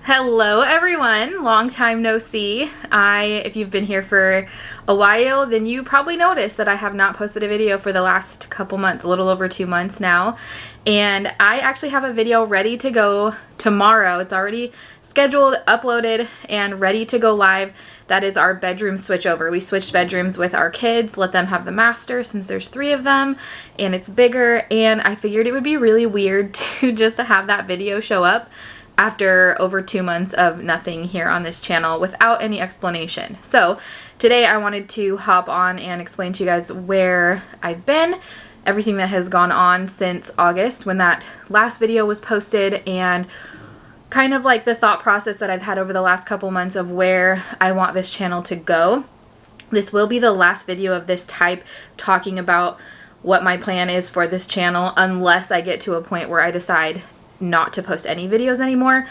Hello everyone, long time no see. If you've been here for a while, then you probably noticed that I have not posted a video for the last couple months, a little over 2 months now. And I actually have a video ready to go tomorrow. It's already scheduled, uploaded, and ready to go live. That is our bedroom switchover. We switched bedrooms with our kids, let them have the master since there's 3 of them and it's bigger. And I figured it would be really weird to just have that video show up after over 2 months of nothing here on this channel without any explanation. So today I wanted to hop on and explain to you guys where I've been, everything that has gone on since August when that last video was posted, and kind of like the thought process that I've had over the last couple months of where I want this channel to go. This will be the last video of this type talking about what my plan is for this channel, unless I get to a point where I decide not to post any videos anymore.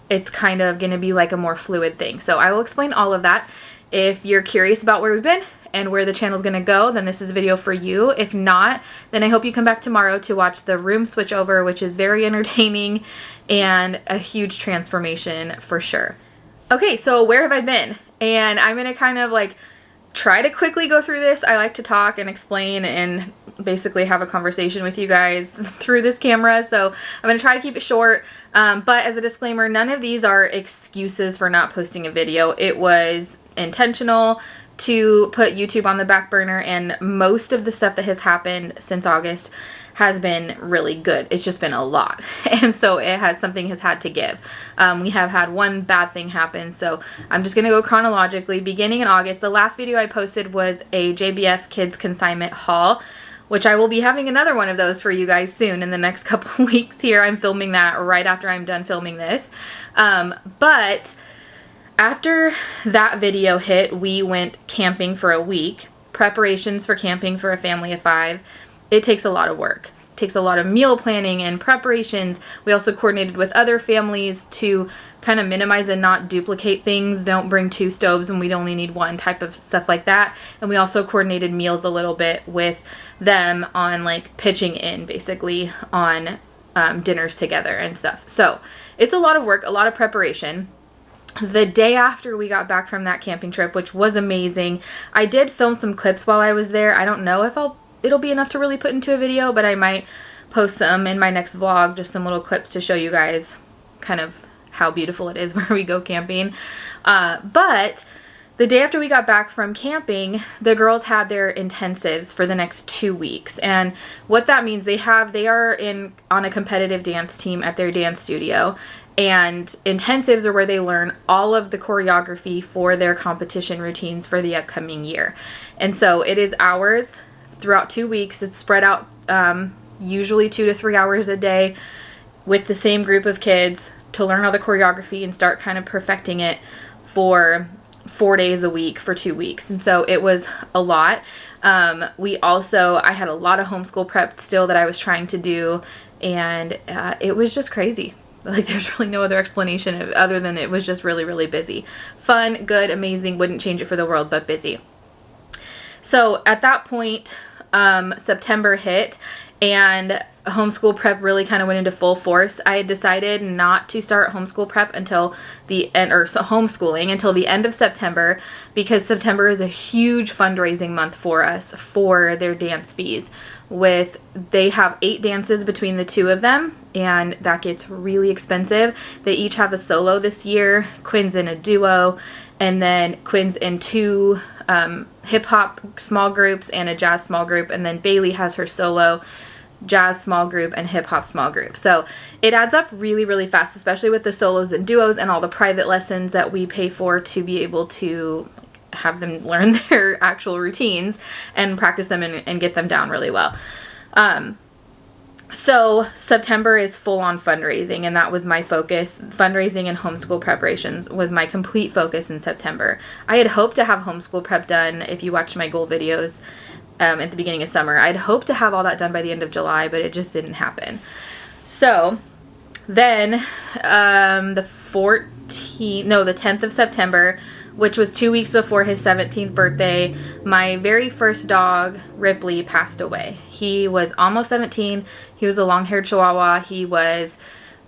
It's kind of going to be like a more fluid thing. So I will explain all of that. If you're curious about where we've been and where the channel's going to go, then this is a video for you. If not, then I hope you come back tomorrow to watch the room switch over, which is very entertaining and a huge transformation for sure. Okay, so where have I been? And I'm going to kind of like try to quickly go through this. I like to talk and explain and basically have a conversation with you guys through this camera, so I'm going to try to keep it short. But as a disclaimer, none of these are excuses for not posting a video. It was intentional to put YouTube on the back burner, and most of the stuff that has happened since August has been really good. It's just been a lot, and so something has had to give. We have had one bad thing happen, so I'm just gonna go chronologically. Beginning in August, the last video I posted was a JBF Kids Consignment haul, which I will be having another one of those for you guys soon in the next couple weeks here. I'm filming that right after I'm done filming this. But after that video hit, we went camping for a week. Preparations for camping for a family of 5. It takes a lot of work. It takes a lot of meal planning and preparations. We also coordinated with other families to kind of minimize and not duplicate things. Don't bring 2 stoves when we'd only need 1, type of stuff like that. And we also coordinated meals a little bit with them on like pitching in basically on dinners together and stuff. So it's a lot of work, a lot of preparation. The day after we got back from that camping trip, which was amazing, I did film some clips while I was there. I don't know if it'll be enough to really put into a video, but I might post some in my next vlog, just some little clips to show you guys kind of how beautiful it is where we go camping. But the day after we got back from camping, the girls had their intensives for the next 2 weeks. And what that means, they are on a competitive dance team at their dance studio. And intensives are where they learn all of the choreography for their competition routines for the upcoming year. And so it is hours throughout 2 weeks. It's spread out usually 2 to 3 hours a day with the same group of kids to learn all the choreography and start kind of perfecting it for 4 days a week for 2 weeks. And so it was a lot. I had a lot of homeschool prep still that I was trying to do, and it was just crazy. Like, there's really no other explanation other than it was just really, really busy. Fun, good, amazing, wouldn't change it for the world, but busy. So at that point, September hit, and homeschool prep really kind of went into full force. I had decided not to start homeschool prep until the end, or homeschooling until the end of September, because September is a huge fundraising month for us for their dance fees. They have 8 dances between the 2 of them, and that gets really expensive. They each have a solo this year, Quinn's in a duo, and then Quinn's in 2 hip-hop small groups and a jazz small group, and then Bailey has her solo jazz small group and hip-hop small group. So it adds up really, really fast, especially with the solos and duos and all the private lessons that we pay for to be able to have them learn their actual routines and practice them and get them down really well. So September is full-on fundraising, and that was my focus. Fundraising and homeschool preparations was my complete focus in September. I had hoped to have homeschool prep done, if you watched my goal videos at the beginning of summer. I'd hoped to have all that done by the end of July, but it just didn't happen. So then the 10th of September, which was 2 weeks before his 17th birthday, my very first dog, Ripley, passed away. He was almost 17. He was a long-haired Chihuahua. He was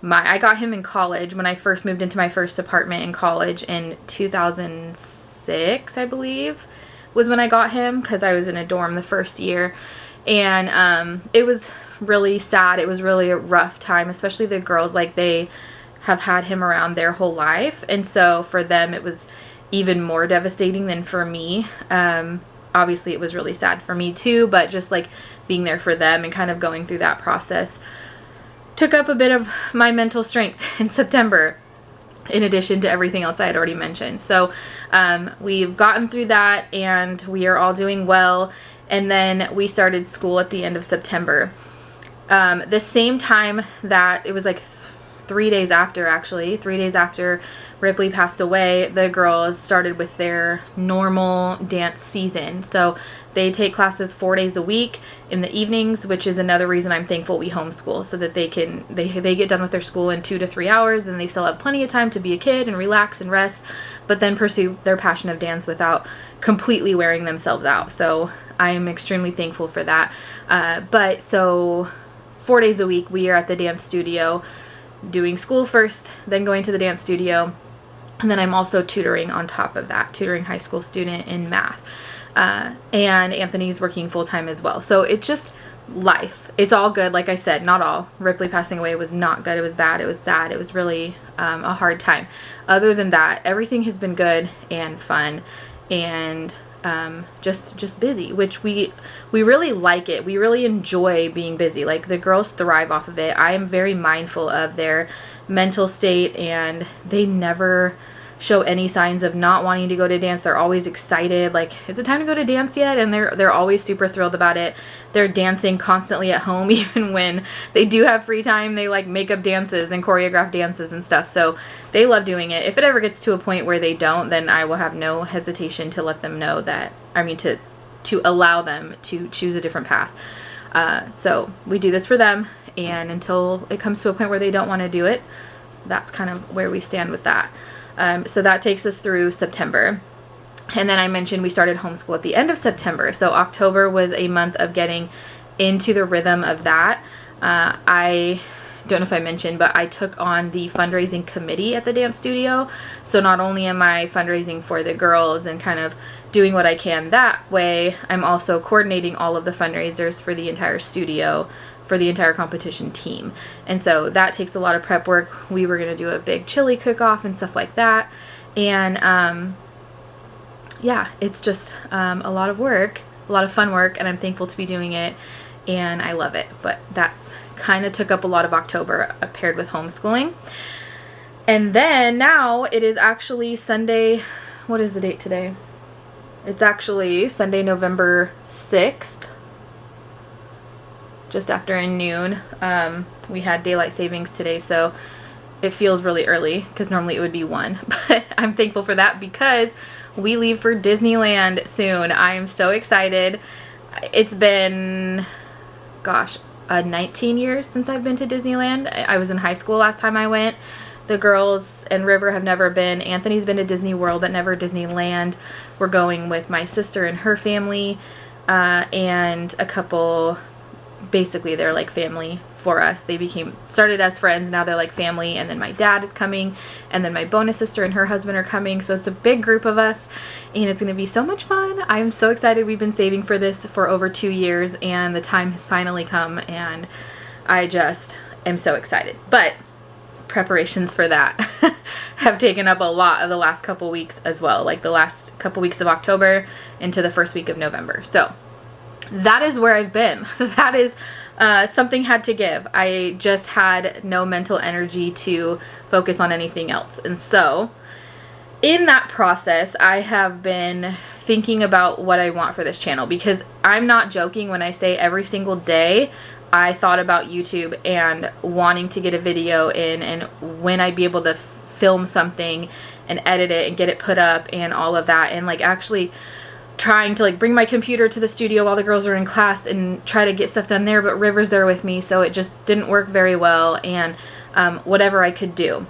I got him in college when I first moved into my first apartment in college in 2006, I believe, was when I got him, because I was in a dorm the first year. And it was really sad. It was really a rough time, especially the girls. Like, they have had him around their whole life, and so for them it was even more devastating than for me. Obviously it was really sad for me too, but just like being there for them and kind of going through that process took up a bit of my mental strength in September, in addition to everything else I had already mentioned. So we've gotten through that, and we are all doing well. And then we started school at the end of September. The same time that it was like 3 days after, actually, 3 days after Ripley passed away, the girls started with their normal dance season. So they take classes 4 days a week in the evenings, which is another reason I'm thankful we homeschool, so that they get done with their school in 2 to 3 hours, and they still have plenty of time to be a kid and relax and rest, but then pursue their passion of dance without completely wearing themselves out. So I am extremely thankful for that. But so 4 days a week we are at the dance studio, doing school first, then going to the dance studio, and then I'm also tutoring on top of that, tutoring high school student in math. And Anthony's working full-time as well. So it's just life. It's all good. Like I said, not all. Ripley passing away was not good. It was bad. It was sad. It was really a hard time. Other than that, everything has been good and fun, and just busy, which we really like it. We really enjoy being busy. Like, the girls thrive off of it. I am very mindful of their mental state, and they never show any signs of not wanting to go to dance. They're always excited, like, is it time to go to dance yet? And they're always super thrilled about it. They're dancing constantly at home. Even when they do have free time, they like make up dances and choreograph dances and stuff. So they love doing it. If it ever gets to a point where they don't, then I will have no hesitation to let them know that, to allow them to choose a different path. So we do this for them, and until it comes to a point where they don't want to do it, that's kind of where we stand with that. So that takes us through September. And then I mentioned we started homeschool at the end of September. So October was a month of getting into the rhythm of that. I don't know if I mentioned, but I took on the fundraising committee at the dance studio. So not only am I fundraising for the girls and kind of doing what I can that way, I'm also coordinating all of the fundraisers for the entire studio, for the entire competition team. And so that takes a lot of prep work. We were going to do a big chili cook-off and stuff like that. And yeah, it's just a lot of work, a lot of fun work, and I'm thankful to be doing it, and I love it. But that's kind of took up a lot of October paired with homeschooling. And then now it is actually Sunday. What is the date today? It's actually Sunday, November 6th. Just after noon. We had daylight savings today, so it feels really early, because normally it would be 1. But I'm thankful for that, because we leave for Disneyland soon. I am so excited. It's been, gosh, 19 years since I've been to Disneyland. I was in high school last time I went. The girls and River have never been. Anthony's been to Disney World, but never Disneyland. We're going with my sister and her family, and a couple. Basically, they're like family for us. They started as friends, now they're like family. And then my dad is coming, and then my bonus sister and her husband are coming. So it's a big group of us, and it's going to be so much fun. I'm so excited. We've been saving for this for over 2 years, and the time has finally come, and I just am so excited. But preparations for that have taken up a lot of the last couple weeks as well, like the last couple weeks of October into the first week of November. So that is where I've been. That is something had to give. I just had no mental energy to focus on anything else. And so in that process, I have been thinking about what I want for this channel, because I'm not joking when I say every single day I thought about YouTube and wanting to get a video in, and when I'd be able to film something and edit it and get it put up and all of that, and like actually trying to like bring my computer to the studio while the girls are in class and try to get stuff done there, but River's there with me, so it just didn't work very well. And whatever I could do,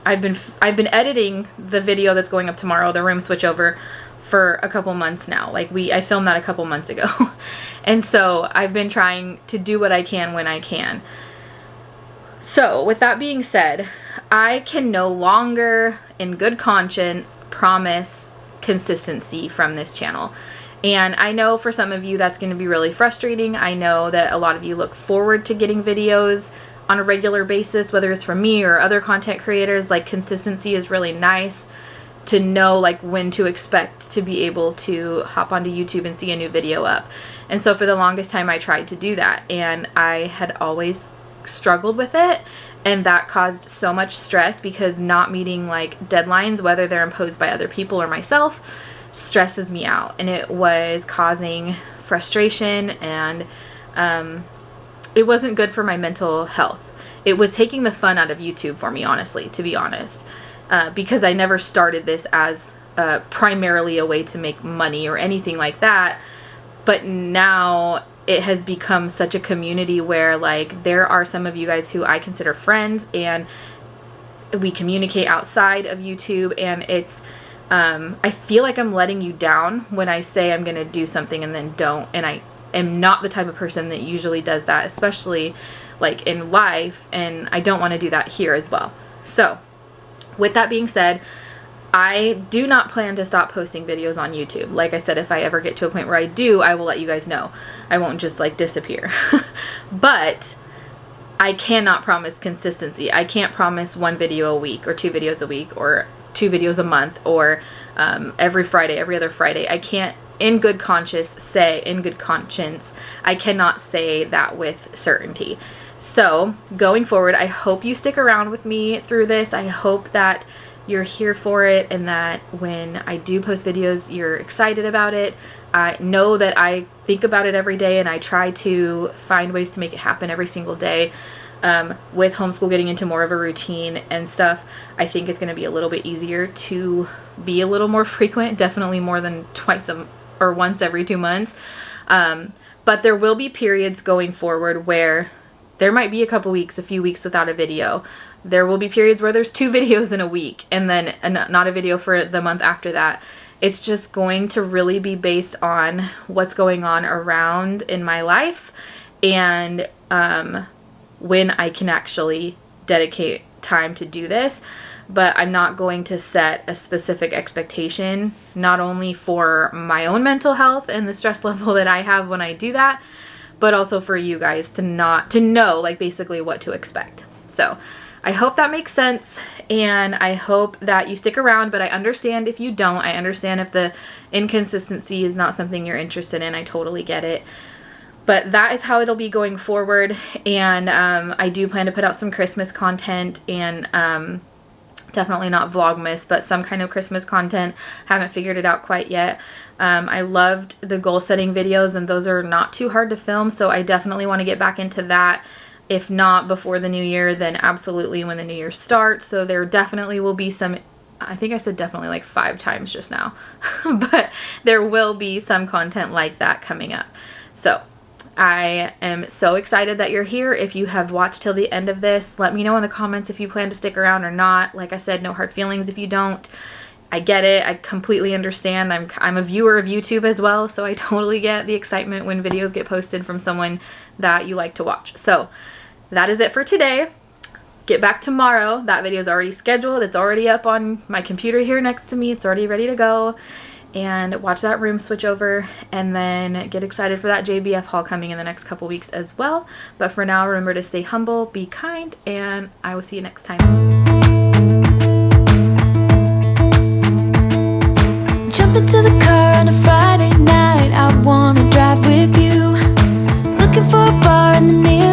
I've been editing the video that's going up tomorrow, the room switchover, for a couple months now. Like I filmed that a couple months ago. And so I've been trying to do what I can when I can. So with that being said, I can no longer in good conscience promise consistency from this channel. And I know for some of you that's going to be really frustrating. I know that a lot of you look forward to getting videos on a regular basis, whether it's from me or other content creators. Like, consistency is really nice to know, like, when to expect to be able to hop onto YouTube and see a new video up. And so for the longest time I tried to do that, and I had always struggled with it, and that caused so much stress because not meeting like deadlines, whether they're imposed by other people or myself, stresses me out, and it was causing frustration, and it wasn't good for my mental health. It was taking the fun out of YouTube for me, honestly, to be honest, because I never started this as primarily a way to make money or anything like that. But now it has become such a community where, like, there are some of you guys who I consider friends, and we communicate outside of YouTube, and it's I feel like I'm letting you down when I say I'm gonna do something and then don't, and I am not the type of person that usually does that, especially like in life, and I don't want to do that here as well. So with that being said, I do not plan to stop posting videos on YouTube. Like I said, if I ever get to a point where I do, I will let you guys know. I won't just like disappear. But I cannot promise consistency. I can't promise one video a week or 2 videos a week or 2 videos a month or every Friday, every other Friday. I can't in good conscience, I cannot say that with certainty. So going forward, I hope you stick around with me through this. I hope that you're here for it, and that when I do post videos, you're excited about it. I know that I think about it every day, and I try to find ways to make it happen every single day. With homeschool getting into more of a routine and stuff, I think it's going to be a little bit easier to be a little more frequent, definitely more than once every 2 months. But there will be periods going forward where there might be a few weeks without a video. There will be periods where there's 2 videos in a week, and then not a video for the month after that. It's just going to really be based on what's going on around in my life, and when I can actually dedicate time to do this. But I'm not going to set a specific expectation, not only for my own mental health and the stress level that I have when I do that, but also for you guys to know like basically what to expect. So I hope that makes sense, and I hope that you stick around, but I understand if you don't. I understand if the inconsistency is not something you're interested in. I totally get it. But that is how it'll be going forward, and I do plan to put out some Christmas content, and definitely not Vlogmas, but some kind of Christmas content. Haven't figured it out quite yet. I loved the goal setting videos, and those are not too hard to film, so I definitely want to get back into that. If not before the new year, then absolutely when the new year starts. So there definitely will be some, I think I said definitely like 5 times just now, but there will be some content like that coming up. So I am so excited that you're here. If you have watched till the end of this, let me know in the comments if you plan to stick around or not. Like I said, no hard feelings if you don't. I get it. I completely understand. I'm a viewer of YouTube as well, so I totally get the excitement when videos get posted from someone that you like to watch. So that is it for today. Get back tomorrow. That video is already scheduled. It's already up on my computer here next to me. It's already ready to go. And watch that room switch over, and then get excited for that JBF haul coming in the next couple weeks as well. But for now, remember to stay humble, be kind, and I will see you next time. Jump into the car on a Friday night, I wanna drive with you. Looking for a bar in the near